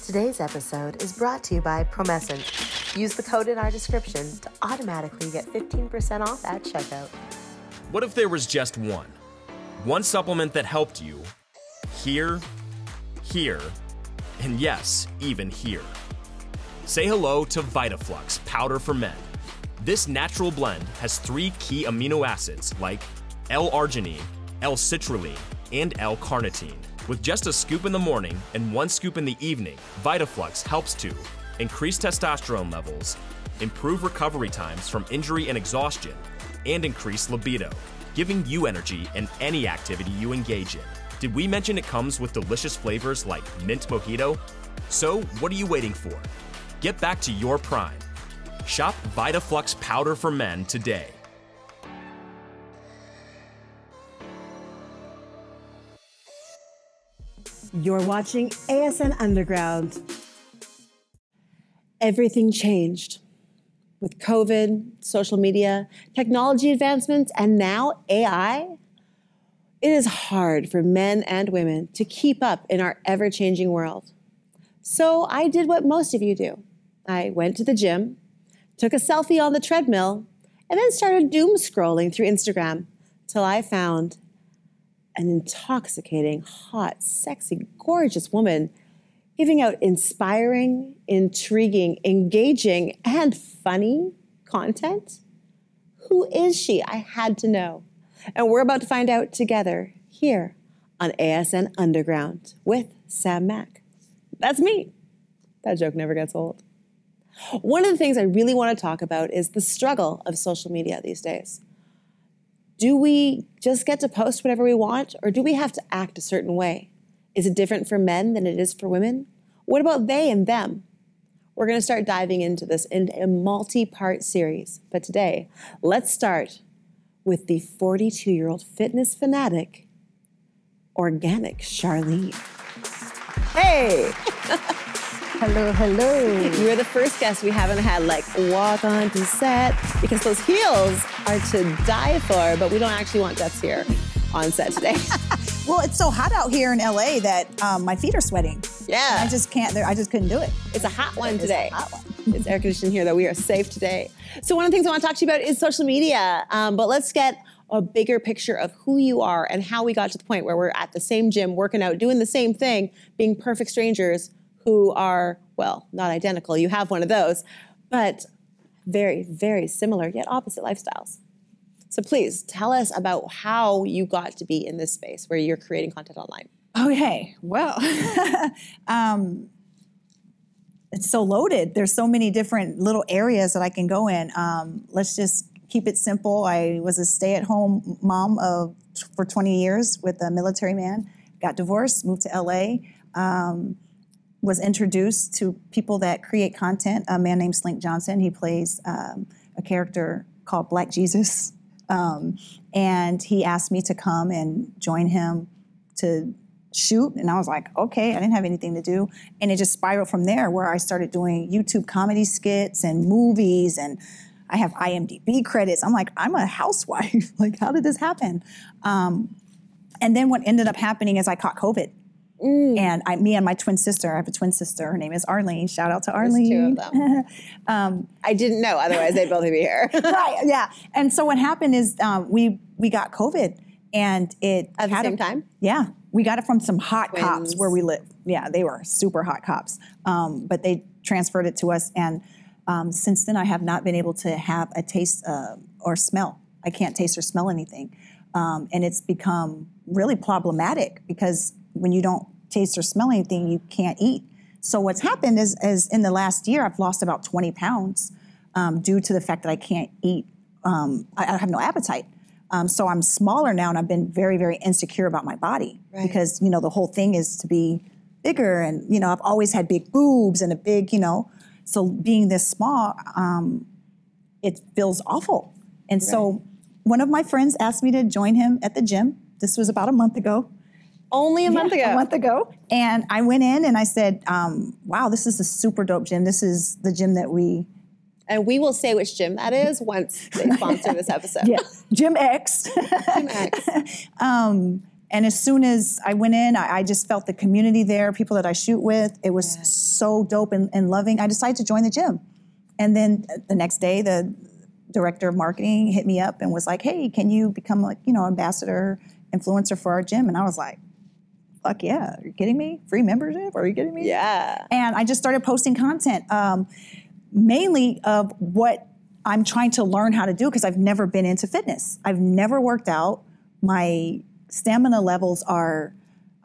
Today's episode is brought to you by Promescent. Use the code in our description to automatically get 15% off at checkout. What if there was just one supplement that helped you here, and yes, even here? Say hello to VitaFlux Powder for Men. This natural blend has 3 key amino acids like L-arginine, L-citrulline, and L-carnitine. With just a scoop in the morning and 1 scoop in the evening, VitaFlux helps to increase testosterone levels, improve recovery times from injury and exhaustion, and increase libido, giving you energy in any activity you engage in. Did we mention it comes with delicious flavors like mint mojito? So what are you waiting for? Get back to your prime. Shop VitaFlux Powder for Men today. You're watching ASN Underground. Everything changed with COVID, social media, technology advancements, and now AI. It is hard for men and women to keep up in our ever-changing world. So I did what most of you do. I went to the gym, took a selfie on the treadmill, and then started doom scrolling through Instagram till I found an intoxicating, hot, sexy, gorgeous woman giving out inspiring, intriguing, engaging, and funny content. Who is she? I had to know. And we're about to find out together here on ASN Underground with Sam Mack. That's me. That joke never gets old. One of the things I really want to talk about is the struggle of social media these days. Do we just get to post whatever we want, or do we have to act a certain way? Is it different for men than it is for women? What about they and them? We're going to start diving into this in a multi-part series. But today, let's start with the 42-year-old fitness fanatic, Organic Charlene. Hey! Hello, hello. You're the first guest we haven't had walk onto set, because those heels are to die for, but we don't actually want deaths here on set today. Well, it's so hot out here in LA that my feet are sweating. Yeah. I just can't, I just couldn't do it. It's a hot one today. It's a hot one. It's air conditioned here, though. We are safe today. So one of the things I want to talk to you about is social media, but let's get a bigger picture of who you are and how we got to the point where we're at the same gym, working out, doing the same thing, being perfect strangers who are, well, not identical, you have one of those, but very, very similar yet opposite lifestyles. So please tell us about how you got to be in this space where you're creating content online. Okay, well, it's so loaded. There's so many different little areas that I can go in. Let's just keep it simple. I was a stay-at-home mom for 20 years with a military man, got divorced, moved to LA, was introduced to people that create content, a man named Slink Johnson. He plays a character called Black Jesus. And he asked me to come and join him to shoot. And I was like, okay, I didn't have anything to do. And it just spiraled from there, where I started doing YouTube comedy skits and movies, and I have IMDb credits. I'm like, I'm a housewife. Like, how did this happen? And then what ended up happening is I caught COVID. And me and my twin sister, I have a twin sister, her name is Arlene. Shout out to Arlene. There's 2 of them. I didn't know, otherwise they'd both be here. Right, yeah. And so what happened is we got COVID, and it at the same time? Yeah. We got it from some hot cops where we live. Yeah, they were super hot cops. But they transferred it to us, and since then I have not been able to have a taste or smell. I can't taste or smell anything. And it's become really problematic, because when you don't taste or smell anything, you can't eat. So what's happened is in the last year, I've lost about 20 pounds due to the fact that I can't eat. I have no appetite. So I'm smaller now, and I've been very, very insecure about my body, because, the whole thing is to be bigger. And, I've always had big boobs and a big, so being this small, it feels awful. And so one of my friends asked me to join him at the gym. This was about a month ago. Only a month ago. A month ago. And I went in and I said, wow, this is a super dope gym. This is the gym that we... And we will say which gym that is once they sponsor this episode. Yeah, Gym X. Gym X. And as soon as I went in, I just felt the community there, people that I shoot with. It was so dope and loving. I decided to join the gym. And then the next day, the director of marketing hit me up and was like, hey, can you become like, ambassador, influencer for our gym? And I was like, fuck yeah, are you kidding me? Free membership? Are you kidding me? Yeah. And I just started posting content, mainly of what I'm trying to learn how to do because I've never been into fitness. I've never worked out. My stamina levels are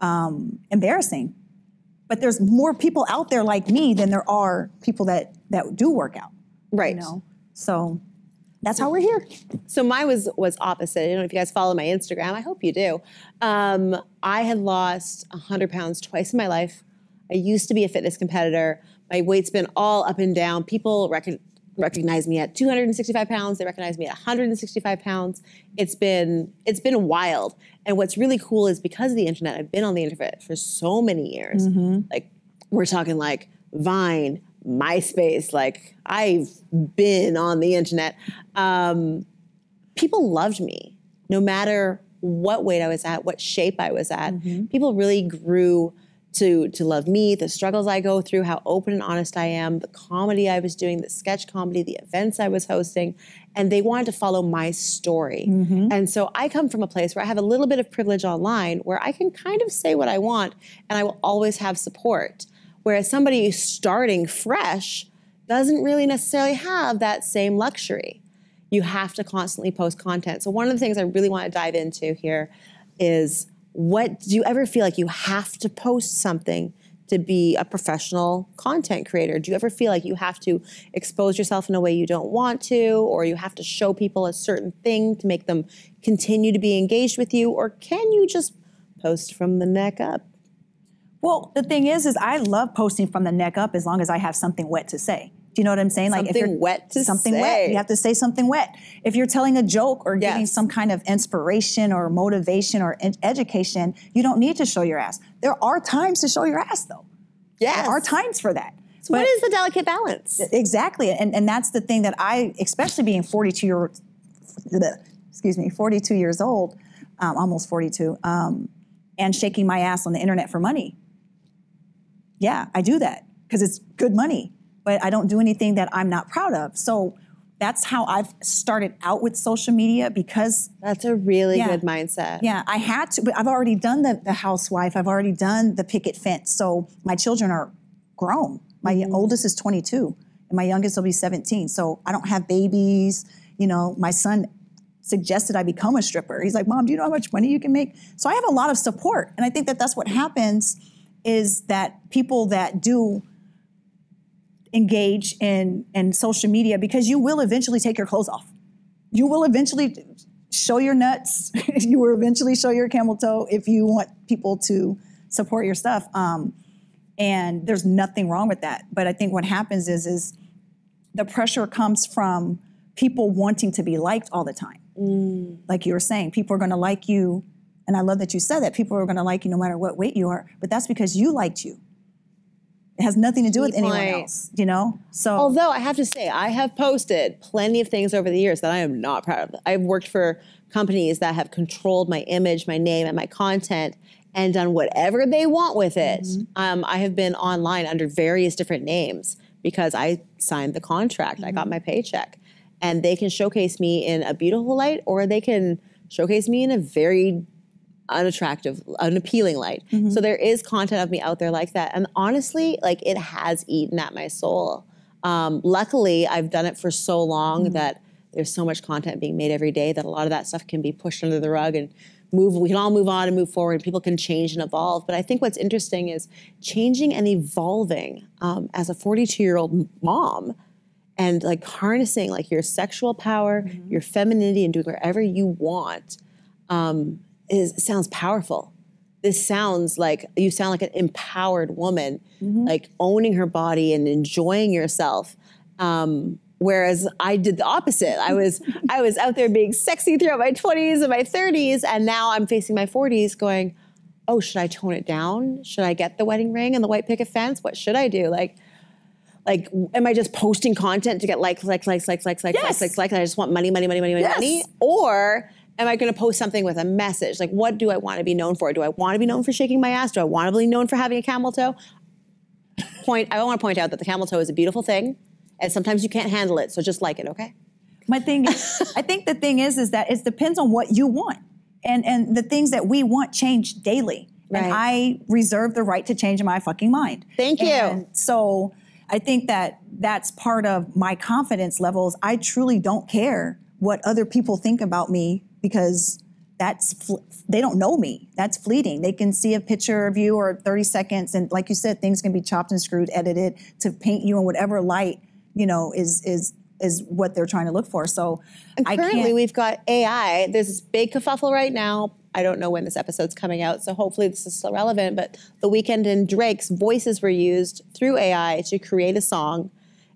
embarrassing. But there's more people out there like me than there are people that do work out. Right. So that's how we're here. So mine was opposite. I don't know if you guys follow my Instagram. I hope you do. I had lost 100 pounds twice in my life. I used to be a fitness competitor. My weight's been all up and down. People recognize me at 265 pounds. They recognize me at 165 pounds. It's been wild. And what's really cool is because of the internet, I've been on the internet for so many years. Like we're talking like Vine, MySpace, like I've been on the internet. People loved me no matter what weight I was at, what shape I was at. People really grew to love me, the struggles I go through, how open and honest I am, the comedy I was doing, the sketch comedy, the events I was hosting, and they wanted to follow my story. And so I come from a place where I have a little bit of privilege online where I can kind of say what I want and I will always have support. Whereas somebody starting fresh doesn't really necessarily have that same luxury. You have to constantly post content. So one of the things I really want to dive into here is, what do you ever feel like you have to post something to be a professional content creator? Do you ever feel like you have to expose yourself in a way you don't want to, or you have to show people a certain thing to make them continue to be engaged with you? Or can you just post from the neck up? Well, the thing is I love posting from the neck up as long as I have something wet to say. Do you know what I'm saying? Something like if you're wet to something say. wet, you have to say something wet. If you're telling a joke or giving Yes. some kind of inspiration or motivation or education, you don't need to show your ass. There are times to show your ass, though. Yes. There are times for that. So what is the delicate balance? Exactly, and that's the thing that I, especially being 42 years old, almost 42, and shaking my ass on the internet for money. Yeah, I do that because it's good money, but I don't do anything that I'm not proud of. So that's how I've started out with social media because That's a really good mindset. yeah, I had to, but I've already done the housewife. I've already done the picket fence. So my children are grown. My oldest is 22 and my youngest will be 17. So I don't have babies. My son suggested I become a stripper. He's like, Mom, do you know how much money you can make? So I have a lot of support. And I think that that's what happens is that people that do engage in social media, because you will eventually take your clothes off. You will eventually show your nuts. You will eventually show your camel toe if you want people to support your stuff. And there's nothing wrong with that. But I think what happens is the pressure comes from people wanting to be liked all the time. Like you were saying, people are going to like you. And I love that you said that. People are going to like you no matter what weight you are. But that's because you liked you. It has nothing to do with anyone else, So, although I have to say, I have posted plenty of things over the years that I am not proud of. I've worked for companies that have controlled my image, my name, and my content and done whatever they want with it. I have been online under various different names because I signed the contract. I got my paycheck. And they can showcase me in a beautiful light, or they can showcase me in a very unattractive, unappealing light. So there is content of me out there like that. And honestly, like it has eaten at my soul. Luckily, I've done it for so long that there's so much content being made every day that a lot of that stuff can be pushed under the rug and we can all move on and move forward. People can change and evolve. But I think what's interesting is changing and evolving as a 42-year-old mom and like harnessing like your sexual power, your femininity, and doing whatever you want. Sounds powerful. This sounds like you sound like an empowered woman, like owning her body and enjoying yourself. Whereas I did the opposite. I was out there being sexy throughout my 20s and my 30s, and now I'm facing my 40s going, oh, should I tone it down? Should I get the wedding ring and the white picket fence? What should I do? Like, am I just posting content to get likes, and I just want money? Yes. Or am I going to post something with a message? Like, what do I want to be known for? Do I want to be known for shaking my ass? Do I want to be known for having a camel toe? I want to point out that the camel toe is a beautiful thing, and sometimes you can't handle it, so just like it, okay? My thing is, I think the thing is that it depends on what you want. And the things that we want change daily. Right. And I reserve the right to change my fucking mind. Thank you. And so I think that that's part of my confidence levels. I truly don't care what other people think about me because they don't know me. That's fleeting. They can see a picture of you or 30 seconds. And like you said, things can be chopped and screwed, edited to paint you in whatever light, is what they're trying to look for. So and currently we've got AI. There's this big kerfuffle right now. I don't know when this episode's coming out, so hopefully this is still relevant, but The Weeknd and Drake's voices were used through AI to create a song,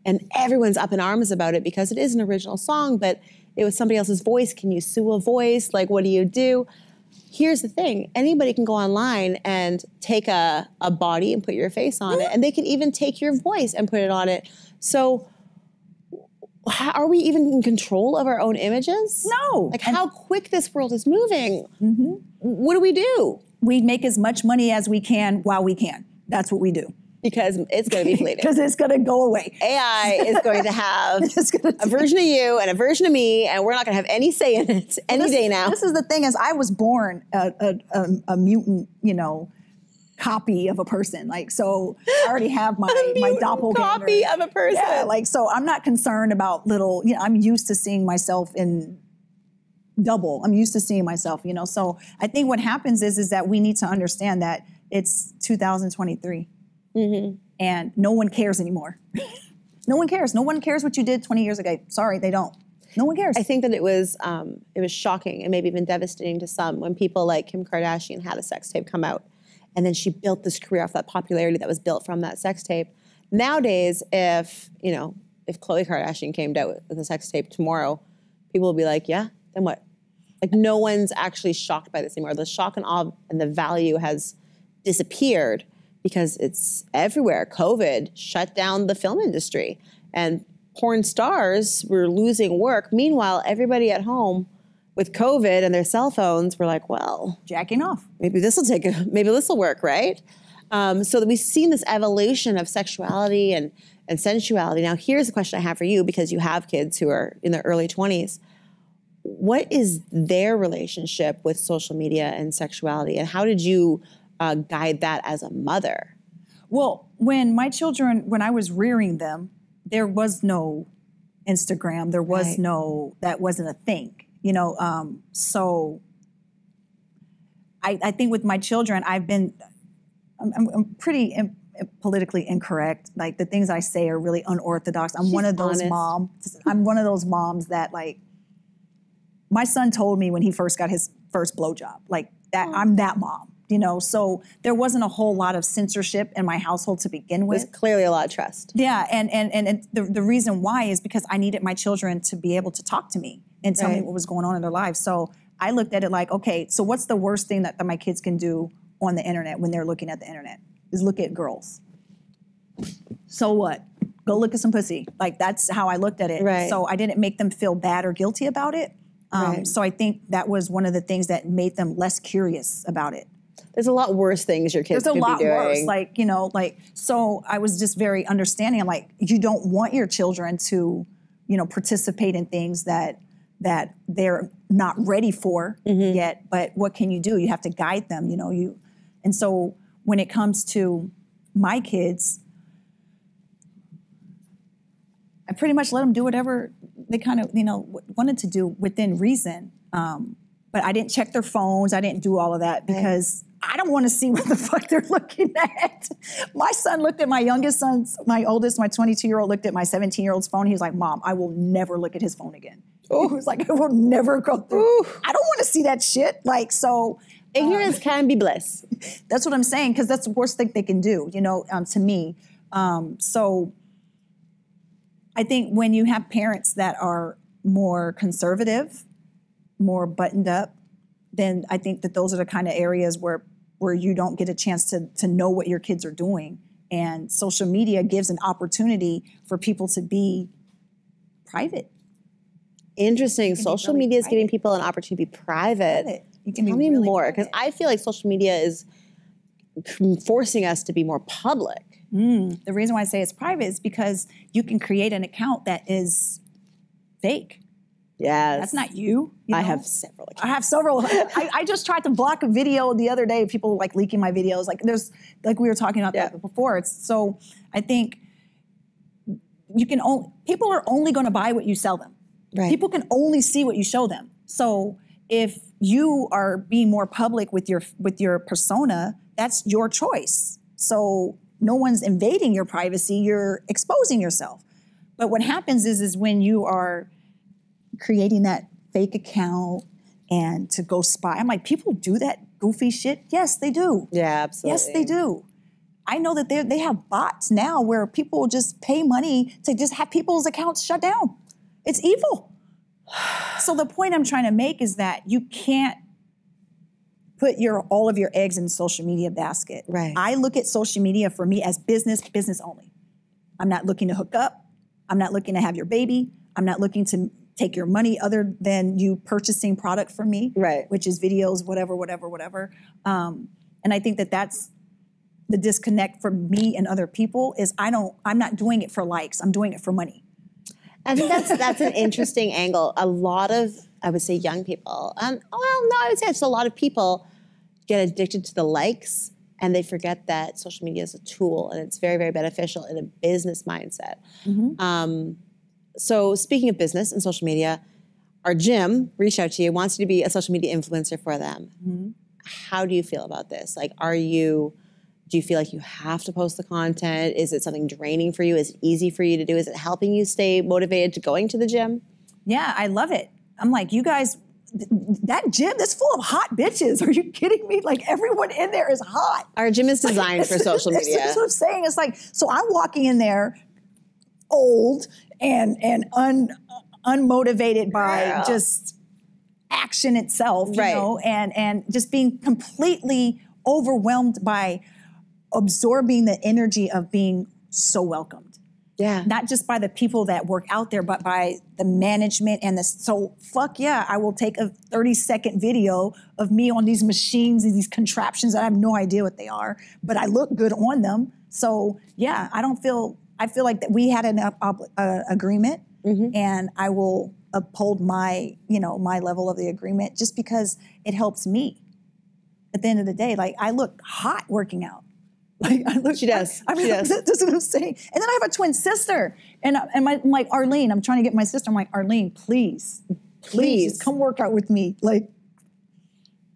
and everyone's up in arms about it because it is an original song, but it was somebody else's voice. Can you sue a voice? Like, what do you do? Here's the thing. Anybody can go online and take a body and put your face on it, and they can even take your voice and put it on it. So are we even in control of our own images? No. Like how quick this world is moving. Mm-hmm. What do we do? We make as much money as we can while we can. That's what we do. Because it's going to be fleeting. Because it's going to go away. AI is going to have a version of you and a version of me, and we're not going to have any say in it any day now. This is the thing, is I was born a mutant, copy of a person. Like, so I already have my doppelganger. Copy of a person. Yeah, like, so I'm not concerned about little, I'm used to seeing myself in double. I'm used to seeing myself, So I think what happens is that we need to understand that it's 2023 and no one cares anymore. No one cares. No one cares what you did 20 years ago. Sorry, they don't. No one cares. I think that it was shocking and maybe even devastating to some when people like Kim Kardashian had a sex tape come out. And then she built this career off that popularity that was built from that sex tape. Nowadays, if Khloe Kardashian came out with a sex tape tomorrow, people will be like, yeah, then what? Like no one's actually shocked by this anymore. The shock and awe and the value has disappeared because it's everywhere. COVID shut down the film industry and porn stars were losing work. Meanwhile, everybody at home with COVID and their cell phones, we're like, well, jacking off. Maybe this will work, right? So that we've seen this evolution of sexuality and sensuality. Now, here's a question I have for you because you have kids who are in their early 20s. What is their relationship with social media and sexuality, and how did you guide that as a mother? Well, when I was rearing them, there was no Instagram. There was that wasn't a thing. So I think with my children, I'm pretty politically incorrect. Like the things I say are really unorthodox. I'm one of those moms that like, my son told me when he first got his first blowjob, like that, I'm that mom, So there wasn't a whole lot of censorship in my household to begin with. There's clearly a lot of trust. Yeah, and the reason why is because I needed my children to be able to talk to me and tell me what was going on in their lives. So I looked at it like, okay, so what's the worst thing that my kids can do on the internet when they're looking at the internet? Is look at girls. So what? Go look at some pussy. Like that's how I looked at it. Right. So I didn't make them feel bad or guilty about it. So I think that was one of the things that made them less curious about it. There's a lot worse things your kids could be doing. There's a lot worse. So I was just very understanding. I'm like, you don't want your children to, participate in things that they're not ready for yet. But what can you do? You have to guide them, And so when it comes to my kids, I pretty much let them do whatever they kind of, wanted to do within reason. But I didn't check their phones. I didn't do all of that because I don't want to see what the fuck they're looking at. My son looked at my youngest son's, my oldest, my 22-year-old looked at my 17-year-old's phone. He was like, Mom, I will never look at his phone again. He was like, I will never go through. I don't want to see that shit. Like, so. Ignorance can be bliss. That's what I'm saying, because that's the worst thing they can do, to me. So I think when you have parents that are more conservative, more buttoned up, then I think that those are the kind of areas where you don't get a chance to know what your kids are doing. And social media gives an opportunity for people to be private. Interesting. Social really media is giving private. people an opportunity to be private. You can be Tell me really more, because private. I feel like social media is forcing us to be more public. The reason why I say it's private is because you can create an account that is fake. Yes. That's not you. I know? have several accounts. I have several. I just tried to block a video the other day. People like leaking my videos. Like there's, like we were talking about that before. So I think you can people are only going to buy what you sell them. Right. People can only see what you show them. So if you are being more public with your persona, that's your choice. So no one's invading your privacy. You're exposing yourself. But what happens is when you are creating that fake account and to go spy. I'm like, people do that goofy shit? Yes, they do. Yeah, absolutely. Yes, they do. I know that they have bots now where people just pay money to just have people's accounts shut down. It's evil. So the point I'm trying to make is that you can't put all of your eggs in the social media basket. Right. I look at social media for me as business only. I'm not looking to hook up. I'm not looking to have your baby. I'm not looking to take your money other than you purchasing product from me, Right. which is videos, whatever. And I think that that's the disconnect for me and other people is I'm not doing it for likes. I'm doing it for money. I think that's an interesting angle. A lot of, I would say, young people, I would say it's a lot of people get addicted to the likes and they forget that social media is a tool and it's very, very beneficial in a business mindset. So speaking of business and social media, our gym reached out to you, wants you to be a social media influencer for them. How do you feel about this? Like, do you feel like you have to post the content? Is it something draining for you? Is it easy for you to do? Is it helping you stay motivated to going to the gym? Yeah, I love it. I'm like, you guys, that gym is full of hot bitches. Are you kidding me? Like everyone in there is hot. Our gym is designed for social media. That's what I'm saying. It's like, so I'm walking in there old and unmotivated by just action itself, you know, and just being completely overwhelmed by absorbing the energy of being so welcomed. Yeah. Not just by the people that work out there, but by the management and so fuck yeah, I will take a 30-second video of me on these machines and these contraptions that I have no idea what they are, but I look good on them. So yeah, I feel like that we had an agreement and I will uphold my level of the agreement just because it helps me. At the end of the day, like I look hot working out. Like she does. I mean, she does. That's what I'm saying. And then I have a twin sister, and I'm like Arlene. I'm trying to get my sister. I'm like Arlene, please, just come work out with me, like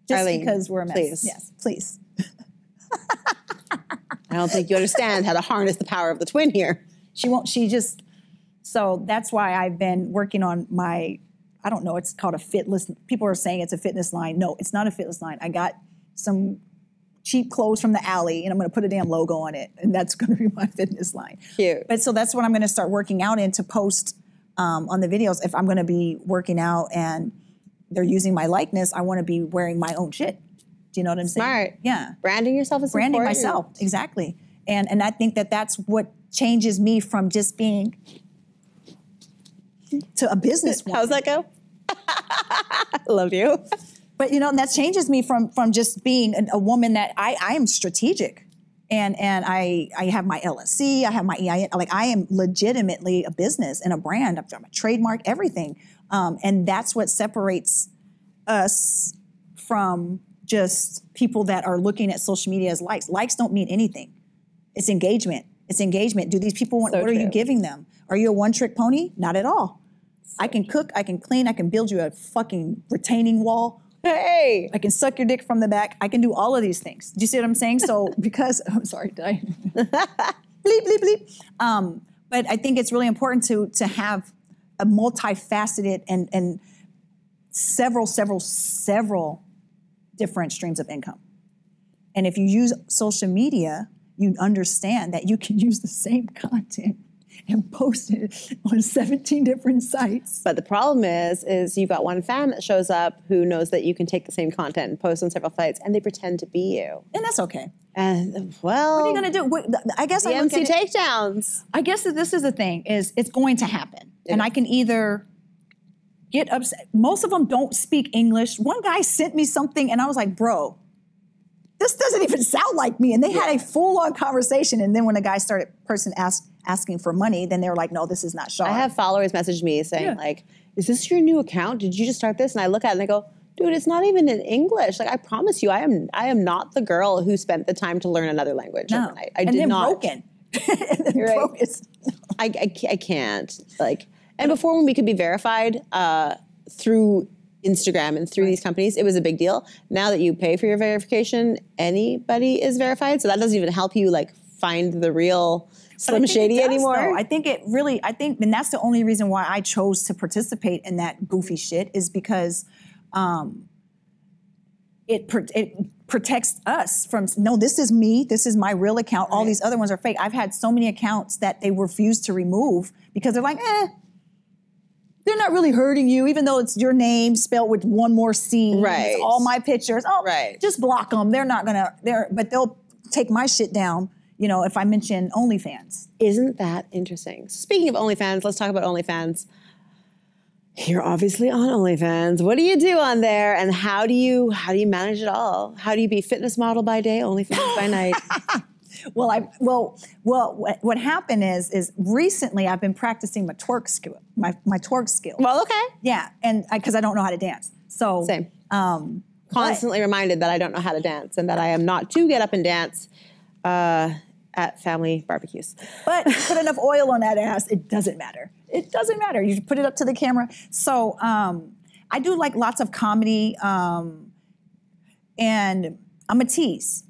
just Arlene, because we're a mess. please. Yes, please. I don't think you understand how to harness the power of the twin here. She won't. So that's why I've been working on my. I don't know. It's called a fitness. People are saying it's a fitness line. No, it's not a fitness line. I got some cheap clothes from the alley and I'm going to put a damn logo on it. And that's going to be my fitness line. Cute. But so that's what I'm going to start working out in to post on the videos. If I'm going to be working out and they're using my likeness, I want to be wearing my own shit. Do you know what I'm saying? Smart. Yeah. Branding yourself is Branding important. myself. Exactly. And I think that that's what changes me from just being to a business woman. How's that go? I love you. But that changes me from just being a woman that I am strategic, and I have my LLC, I have my EIN, like I am legitimately a business and a brand. I'm a trademark, everything, and that's what separates us from just people that are looking at social media as likes. Likes don't mean anything. It's engagement. It's engagement. Do these people want? So what are you true. giving them? Are you a one-trick pony? Not at all. I can cook. I can clean. I can build you a fucking retaining wall. Hey. I can suck your dick from the back. I can do all of these things. Do you see what I'm saying? So because, I'm sorry, did I? Bleep, bleep, bleep. But I think it's really important to have a multifaceted and several different streams of income. And if you use social media, you understand that you can use the same content and post it on 17 different sites. But the problem is you've got one fan that shows up who knows that you can take the same content and post on several sites, and they pretend to be you. And that's okay. And well, What are you going to do? I guess the I look MC at it, takedowns. I guess that this is the thing, is it's going to happen. And I can either get upset. Most of them don't speak English. One guy sent me something and I was like, bro, this doesn't even sound like me. And they had a full-on conversation. And then when the person asking for money, then they were like, no, this is not Shar. I have followers message me saying like, is this your new account? Did you just start this? And I look at it and I go, dude, it's not even in English. Like, I promise you, I am not the girl who spent the time to learn another language overnight. I did not. Broken. And then Right. broken. I can't. Like, and before when we could be verified through Instagram and through these companies, it was a big deal. Now that you pay for your verification, anybody is verified. So that doesn't even help you like find the real Slim Shady anymore. Though. I think, and that's the only reason why I chose to participate in that goofy shit is because it protects us from, no, this is me, this is my real account, all these other ones are fake. I've had so many accounts that they refuse to remove because they're like, they're not really hurting you, even though it's your name spelled with one more C. Right. It's all my pictures. Just block them. They're not gonna, but they'll take my shit down, you know, if I mention OnlyFans. Isn't that interesting? Speaking of OnlyFans, let's talk about OnlyFans. You're obviously on OnlyFans. What do you do on there, and how do you manage it all? How do you be fitness model by day, OnlyFans by night? What happened is recently I've been practicing my twerk skill, my twerk skill. Well, okay. Yeah, and because I don't know how to dance, so Same. Constantly reminded that I don't know how to dance and that I am not to get up and dance at family barbecues. But you put enough oil on that ass, it doesn't matter. It doesn't matter. You put it up to the camera. So I do like lots of comedy, and I'm a tease.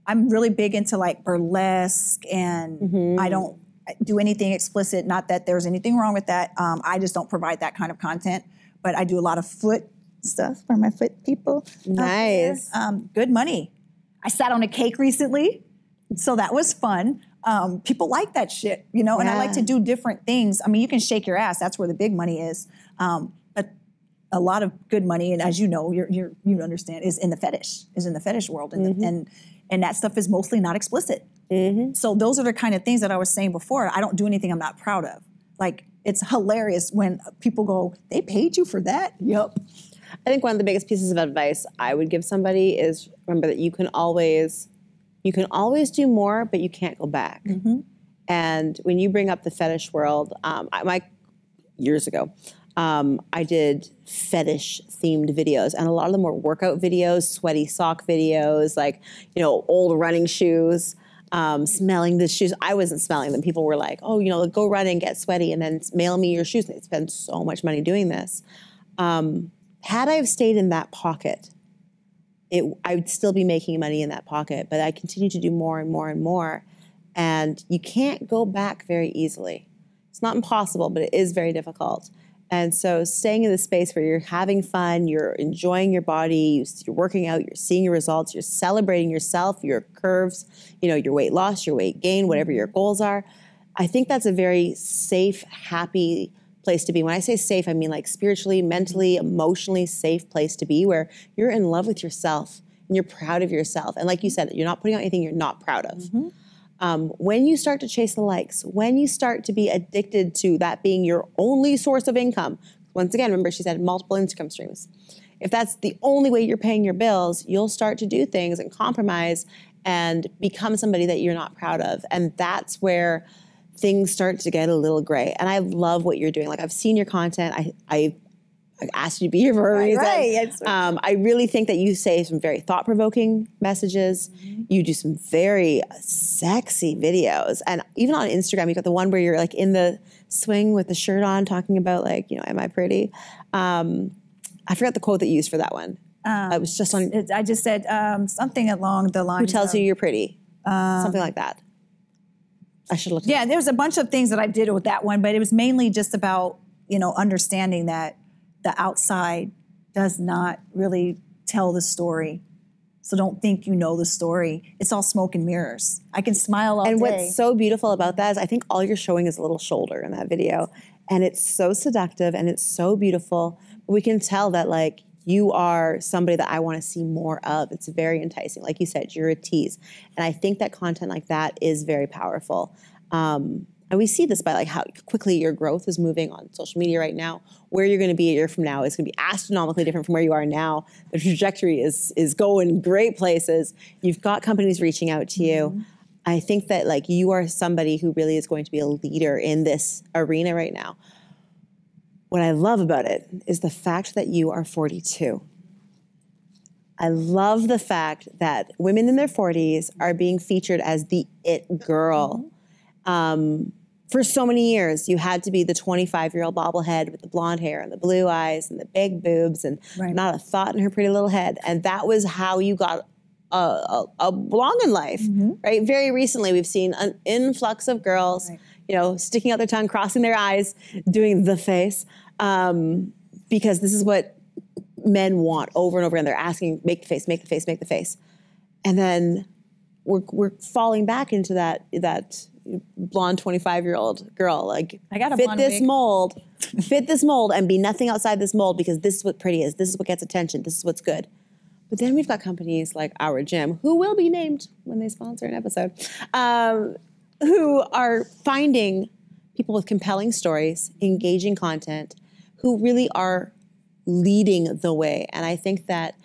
I'm really big into like burlesque, and I don't do anything explicit. Not that there's anything wrong with that. I just don't provide that kind of content. But I do a lot of foot stuff for my foot people. Nice. Good money. I sat on a cake recently, so that was fun. People like that shit, you know, and I like to do different things. I mean, you can shake your ass. That's where the big money is. But a lot of good money, and as you know, you understand, is in the fetish world. And that stuff is mostly not explicit. So those are the kind of things that I was saying before. I don't do anything I'm not proud of. Like, it's hilarious when people go, they paid you for that? Yep. I think one of the biggest pieces of advice I would give somebody is remember that you can always do more, but you can't go back. And when you bring up the fetish world, years ago, I did fetish-themed videos, and a lot of them were workout videos, sweaty sock videos, like, you know, old running shoes, smelling the shoes. I wasn't smelling them. People were like, oh, you know, go run and get sweaty and then mail me your shoes. And they spend so much money doing this. Had I have stayed in that pocket, I would still be making money in that pocket, but I continue to do more and more and more. And you can't go back very easily. It's not impossible, but it is very difficult. And so staying in the space where you're having fun, you're enjoying your body, you're working out, you're seeing your results, you're celebrating yourself, your curves, you know, your weight loss, your weight gain, whatever your goals are. I think that's a very safe, happy place to be. When I say safe, I mean like spiritually, mentally, emotionally safe place to be where you're in love with yourself and you're proud of yourself. And like you said, you're not putting out anything you're not proud of. When you start to chase the likes, when you start to be addicted to that being your only source of income, once again, remember she said multiple income streams. If that's the only way you're paying your bills, you'll start to do things and compromise and become somebody that you're not proud of. And that's where things start to get a little gray. And I love what you're doing. Like, I've seen your content. I asked you to be here for a reason. Right. I really think that you say some very thought-provoking messages. You do some very sexy videos. And even on Instagram, you got the one where you're like in the swing with the shirt on talking about like, you know, am I pretty? I forgot the quote that you used for that one. It was just on... I just said something along the lines Who tells you you're pretty? Something like that. I should look at Yeah, there was a bunch of things that I did with that one, but it was mainly just about, you know, understanding that the outside does not really tell the story. So don't think you know the story. It's all smoke and mirrors. I can smile all And day. what's so beautiful about that is I think all you're showing is a little shoulder in that video. And it's so seductive and it's so beautiful. We can tell that like you are somebody that I want to see more of. It's very enticing. Like you said, you're a tease. And I think that content like that is very powerful. And we see this by like how quickly your growth is moving on social media right now. Where you're going to be a year from now is going to be astronomically different from where you are now. The trajectory is going great places. You've got companies reaching out to you. I think that like you are somebody who really is going to be a leader in this arena right now. What I love about it is the fact that you are 42. I love the fact that women in their 40s are being featured as the it girl. For so many years, you had to be the 25-year-old bobblehead with the blonde hair and the blue eyes and the big boobs and not a thought in her pretty little head. And that was how you got a belong in life, right? Very recently, we've seen an influx of girls, you know, sticking out their tongue, crossing their eyes, doing the face, because this is what men want over and over again. They're asking, make the face, make the face, make the face. And then we're falling back into that blonde 25-year-old girl. Like, I got a fit blonde this wig. mold, fit this mold and be nothing outside this mold because this is what pretty is. This is what gets attention. This is what's good. But then we've got companies like Our Gym, who will be named when they sponsor an episode, who are finding people with compelling stories, engaging content, who really are leading the way. And I think that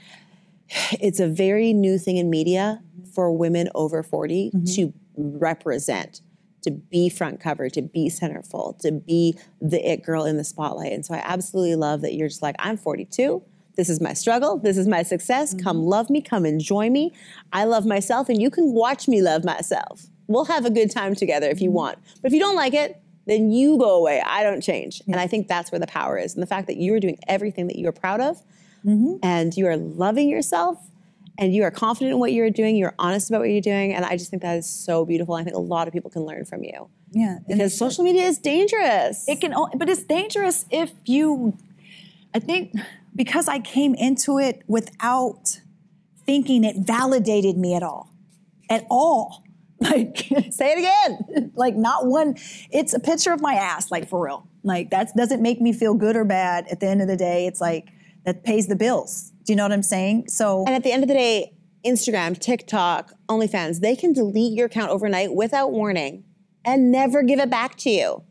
it's a very new thing in media for women over 40 to represent, to be front cover, to be centerfold, to be the it girl in the spotlight. And so I absolutely love that you're just like, I'm 42. This is my struggle. This is my success. Come love me. Come enjoy me. I love myself, and you can watch me love myself. We'll have a good time together if you want. But if you don't like it, then you go away. I don't change. And I think that's where the power is. And the fact that you are doing everything that you are proud of, and you are loving yourself, and you are confident in what you're doing, you're honest about what you're doing, and I just think that is so beautiful. I think a lot of people can learn from you. Yeah. Because social media is dangerous. It can, but it's dangerous if you, I think, because I came into it without thinking it validated me at all. Like, Say it again. like not one, it's a picture of my ass, like for real. Like that doesn't make me feel good or bad. At the end of the day, it's like, that pays the bills. Do you know what I'm saying? So, And at the end of the day, Instagram, TikTok, OnlyFans, they can delete your account overnight without warning and never give it back to you.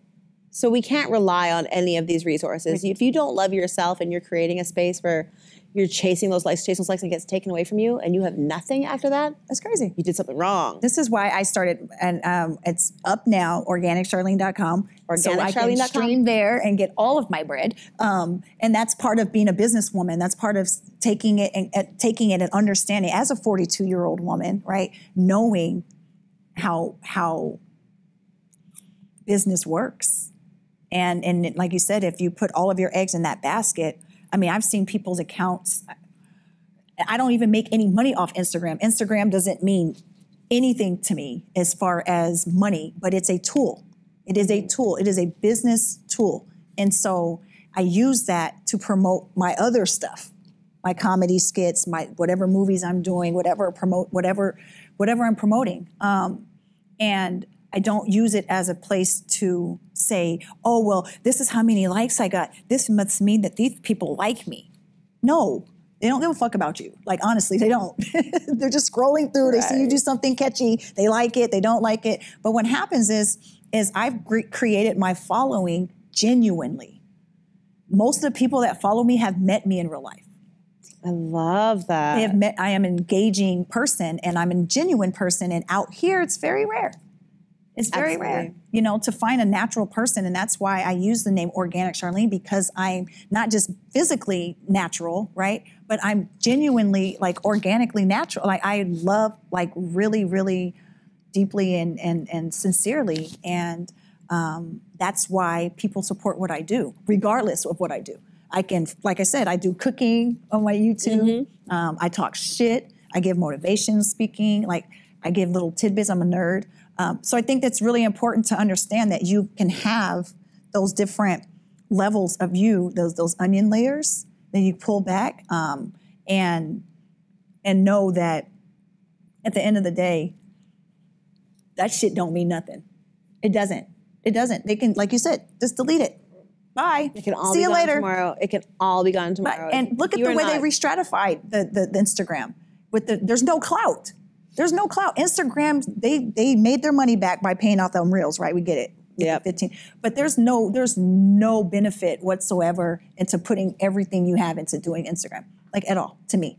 So we can't rely on any of these resources. If you don't love yourself and you're creating a space where you're chasing those likes, and it gets taken away from you, and you have nothing after that, that's crazy. you did something wrong. This is why I started, and it's up now, organiccharlene.com. So I can stream there and get all of my bread. And that's part of being a businesswoman. That's part of taking it and understanding as a 42-year-old woman, right? Knowing how business works. And like you said, if you put all of your eggs in that basket, I mean, I've seen people's accounts. I don't even make any money off Instagram. Instagram doesn't mean anything to me as far as money, but it's a tool. It is a tool. It is a business tool. And so I use that to promote my other stuff, my comedy skits, my whatever movies I'm doing, whatever I'm promoting. And I don't use it as a place to say, oh, well, this is how many likes I got. This must mean that these people like me. No, they don't give a fuck about you. Like, honestly, they don't. They're just scrolling through. They see you do something catchy. They like it. They don't like it. But what happens is I've created my following genuinely. Most of the people that follow me have met me in real life. I love that. They have met. I am an engaging person, and I'm a genuine person. And out here, it's very rare. It's very rare, you know, to find a natural person. And that's why I use the name Organic Charlene, because I'm not just physically natural, right? But I'm genuinely, like, organically natural. Like, I love, like, really, really deeply and sincerely. And that's why people support what I do, regardless of what I do. I can, like I said, I do cooking on my YouTube. I talk shit. I give motivation speaking. Like, I give little tidbits. I'm a nerd. So I think that's really important to understand that you can have those different levels of you, those onion layers that you pull back, and know that at the end of the day, that shit don't mean nothing. It doesn't. It doesn't. They can, like you said, just delete it. Bye. It can all See be you gone later. tomorrow. It can all be gone tomorrow. And look at the way they re-stratified the Instagram. There's no clout. There's no clout. Instagram, they made their money back by paying off them reels, right? We get it. with Yep. the 15. But there's no benefit whatsoever into putting everything you have into doing Instagram, like at all, to me.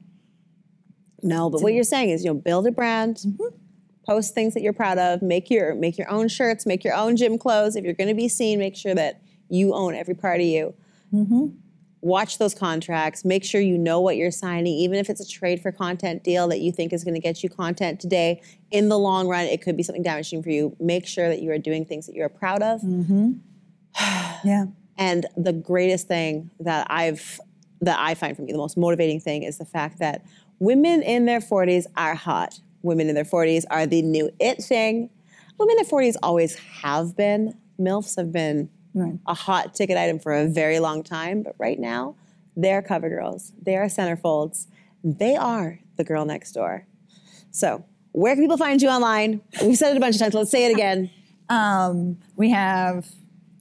No, but what you're saying is, build a brand, post things that you're proud of, make your own shirts, make your own gym clothes. If you're going to be seen, make sure that you own every part of you. Watch those contracts. Make sure you know what you're signing, even if it's a trade for content deal that you think is going to get you content today. In the long run, it could be something damaging for you. Make sure that you are doing things that you're proud of. Yeah. And the greatest thing that I find for me, the most motivating thing, is the fact that women in their 40s are hot. Women in their 40s are the new it thing. Women in their 40s always have been. MILFs have been a hot ticket item for a very long time. But right now, they're cover girls. They are centerfolds. They are the girl next door. So where can people find you online? We've said it a bunch of times. Let's say it again. We have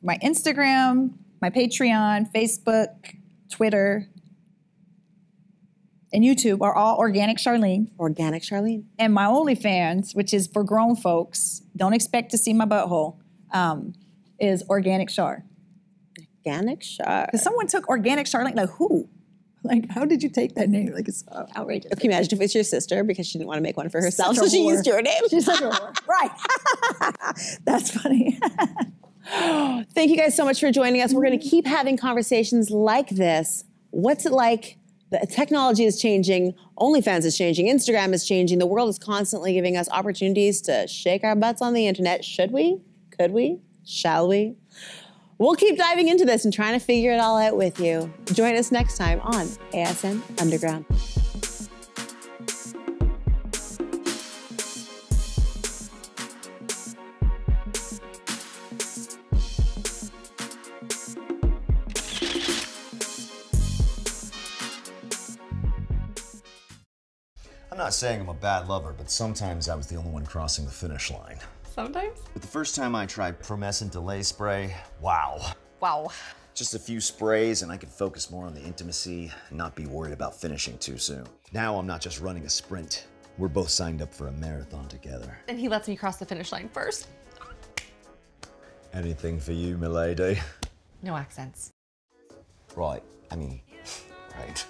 my Instagram, my Patreon, Facebook, Twitter, and YouTube are all Organic Charlene. Organic Charlene. And my OnlyFans, which is for grown folks, don't expect to see my butthole, is Organic Char. Organic Char. Because someone took Organic Charlene, like who? Like, how did you take that name? Like, it's outrageous. Can you imagine if it's your sister because she didn't want to make one for herself, Such a so she whore. used your name? She's such a whore. Right. That's funny. Thank you guys so much for joining us. We're going to keep having conversations like this. What's it like? The technology is changing. OnlyFans is changing. Instagram is changing. The world is constantly giving us opportunities to shake our butts on the internet. Should we? Could we? Shall we? We'll keep diving into this and trying to figure it all out with you. Join us next time on ASN Underground. I'm not saying I'm a bad lover, but sometimes I was the only one crossing the finish line. Sometimes? But the first time I tried Promescent Delay Spray, wow. Wow. Just a few sprays and I could focus more on the intimacy and not be worried about finishing too soon. Now I'm not just running a sprint. We're both signed up for a marathon together. And he lets me cross the finish line first. Anything for you, milady? No accents. Right, I mean, right.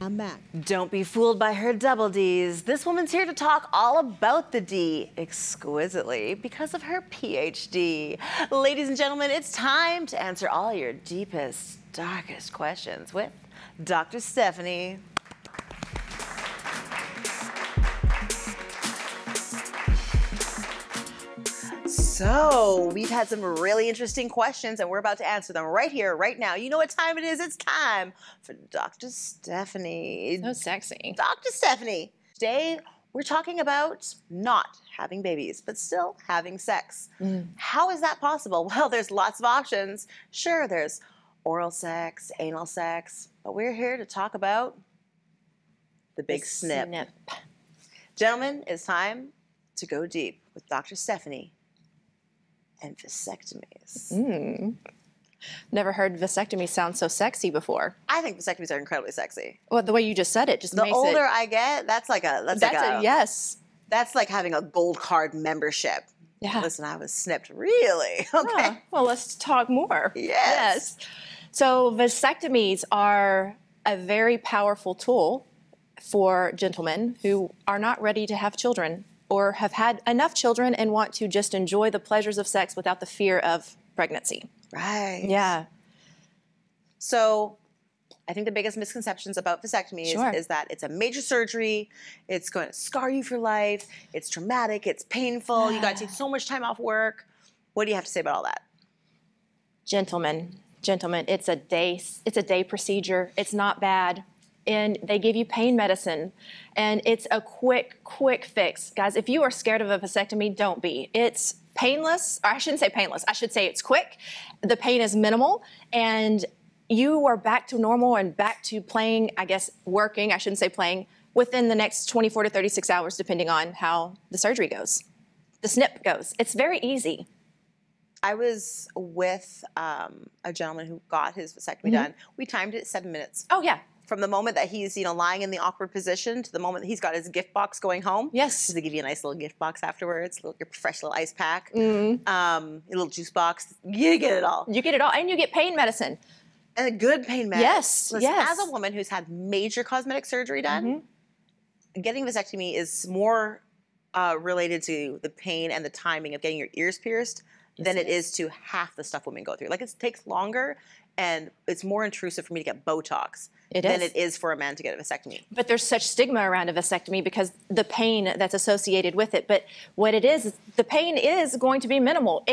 I'm back. Don't be fooled by her double Ds. This woman's here to talk all about the D exquisitely because of her PhD. Ladies and gentlemen, it's time to answer all your deepest, darkest questions with Dr. Stephanie. So, we've had some really interesting questions and we're about to answer them right here, right now. You know what time it is? It's time for Dr. Stephanie. So sexy. Dr. Stephanie. Today, we're talking about not having babies, but still having sex. How is that possible? Well, there's lots of options. Sure, there's oral sex, anal sex, but we're here to talk about the big snip. Gentlemen, it's time to go deep with Dr. Stephanie and vasectomies. Never heard vasectomy sound so sexy before. I think vasectomies are incredibly sexy. Well, the way you just said it just The makes older it. I get, that's like a Yes. That's like having a gold card membership. Yeah. Listen, I was snipped. Really? Okay. Huh. Well, let's talk more. Yes. So vasectomies are a very powerful tool for gentlemen who are not ready to have children or have had enough children and want to just enjoy the pleasures of sex without the fear of pregnancy. Right. Yeah. So I think the biggest misconceptions about vasectomy Sure. is that it's a major surgery. It's going to scar you for life. It's traumatic. It's painful. You got to take so much time off work. What do you have to say about all that? Gentlemen, it's a day procedure. It's not bad. And they give you pain medicine. And it's a quick fix. Guys, if you are scared of a vasectomy, don't be. It's painless, or I shouldn't say painless. I should say it's quick. The pain is minimal. And you are back to normal and back to playing, I guess, working, I shouldn't say playing, within the next 24 to 36 hours, depending on how the surgery goes, the snip goes. It's very easy. I was with a gentleman who got his vasectomy done. We timed it 7 minutes. Oh, yeah. from the moment that he's, lying in the awkward position to the moment that he's got his gift box going home. Yes. They give you a nice little gift box afterwards, your fresh little ice pack, Mm-hmm. a little juice box. You get it all. You get it all, and you get pain medicine. And a good pain med. Yes, Listen, yes. as a woman who's had major cosmetic surgery done, getting vasectomy is more related to the pain and the timing of getting your ears pierced than it is to half the stuff women go through. Like, it takes longer, and it's more intrusive for me to get Botox than it is for a man to get a vasectomy. But there's such stigma around a vasectomy because the pain that's associated with it. But what it is the pain is going to be minimal.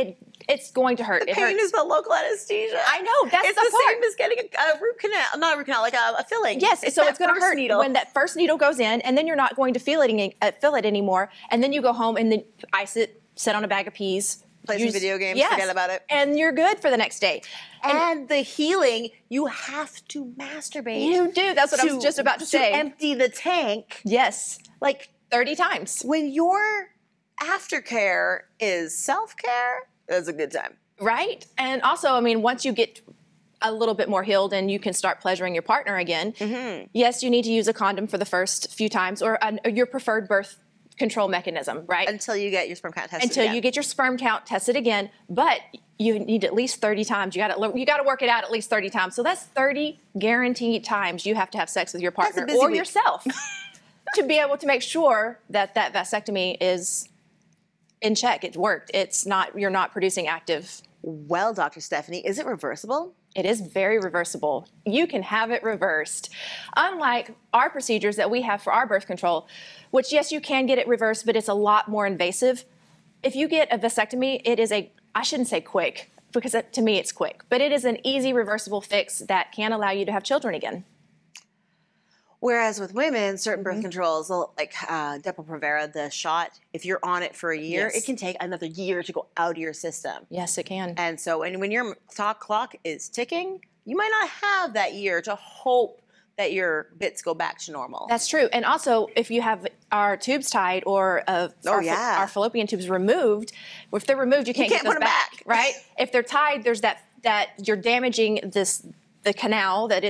It's going to hurt. The pain is the local anesthesia. I know, that's it's the the part. same as getting a root canal, not a root canal, like a filling. Yes, so it's going to hurt needle. when that first needle goes in, and then you're not going to feel it anymore. And then you go home and then ice it, sit on a bag of peas, play some video games, yes, forget about it, and you're good for the next day. And the healing, you have to masturbate. You do. That's what I was just about to say. Empty the tank. Yes, Like 30 times. when your aftercare is self-care, that's a good time. Right? And also, I mean, once you get a little bit more healed and you can start pleasuring your partner again, yes, you need to use a condom for the first few times or your preferred birth control mechanism, right? Until you get your sperm count tested Until again. you get your sperm count tested again, but you need at least 30 times. You got to work it out at least 30 times. So that's 30 guaranteed times you have to have sex with your partner busy or week. yourself to be able to make sure that vasectomy is in check. It worked. You're not producing active. Well, Dr. Stephanie, is it reversible? It is very reversible. You can have it reversed. Unlike our procedures that we have for our birth control, which, yes, you can get it reversed, but it's a lot more invasive. If you get a vasectomy, it is I shouldn't say quick, because to me it's quick, but it is an easy reversible fix that can allow you to have children again. Whereas with women, certain birth controls, like Depo-Provera, the shot, if you're on it for a year, Yes. it can take another year to go out of your system. Yes, it can. And so when your clock is ticking, you might not have that year to hope that your bits go back to normal. That's true. And also, if you have our tubes tied or our fallopian tubes removed, if they're removed, you can't get put those them back, right? If they're tied, there's that you're damaging the canal that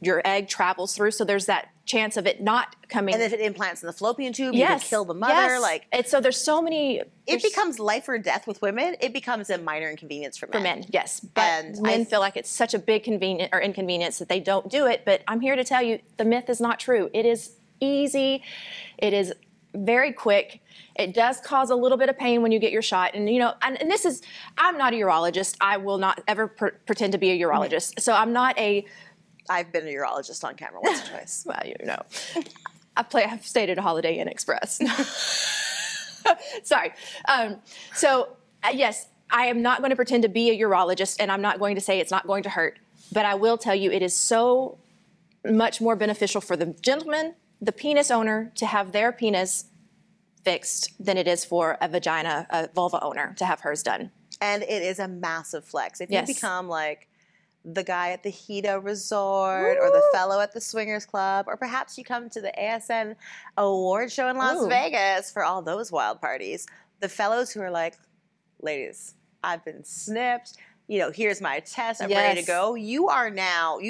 your egg travels through. So there's that chance of it not coming. And if it implants in the fallopian tube, you yes, can kill the mother. yes. And so there's so many. It becomes life or death with women. It becomes a minor inconvenience for men. For men, yes. But And men feel like it's such a big inconvenience that they don't do it. But I'm here to tell you the myth is not true. It is easy. It is very quick. It does cause a little bit of pain when you get your shot. And, and this is, I'm not a urologist. I will not ever pretend to be a urologist. So I'm not I've been a urologist on camera once or twice. well, I've stayed at a Holiday Inn Express. Sorry. Yes, I am not going to pretend to be a urologist, and I'm not going to say it's not going to hurt. But I will tell you it is so much more beneficial for the gentleman, the penis owner, to have their penis fixed than it is for a vulva owner to have hers done. And it is a massive flex. If Yes. you become like the guy at the Hito Resort or the fellow at the Swingers Club, or perhaps you come to the ASN Award Show in Las Vegas for all those wild parties, the fellows who are like, ladies, I've been snipped. Here's my test. I'm ready to Yes. go. You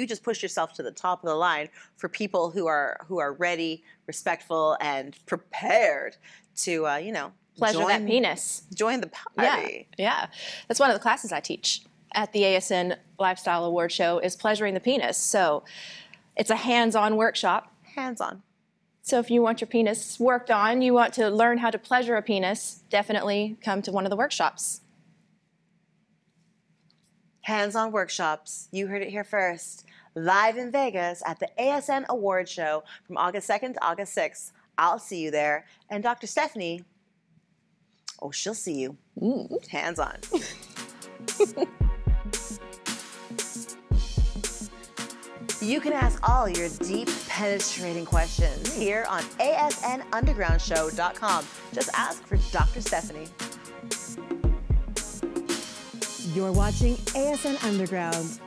just push yourself to the top of the line for people who are ready, respectful, and prepared to, Pleasure that penis. join the party. Yeah. That's one of the classes I teach at the ASN Lifestyle Award Show is pleasuring the penis. So it's a hands-on workshop. Hands-on. So if you want your penis worked on, you want to learn how to pleasure a penis, definitely come to one of the workshops. Hands-on workshops. You heard it here first. Live in Vegas at the ASN Award Show from August 2nd to August 6th. I'll see you there. And Dr. Stephanie, she'll see you. Hands-on. You can ask all your deep, penetrating questions here on asnundergroundshow.com. Just ask for Dr. Stephanie. You're watching ASN Underground.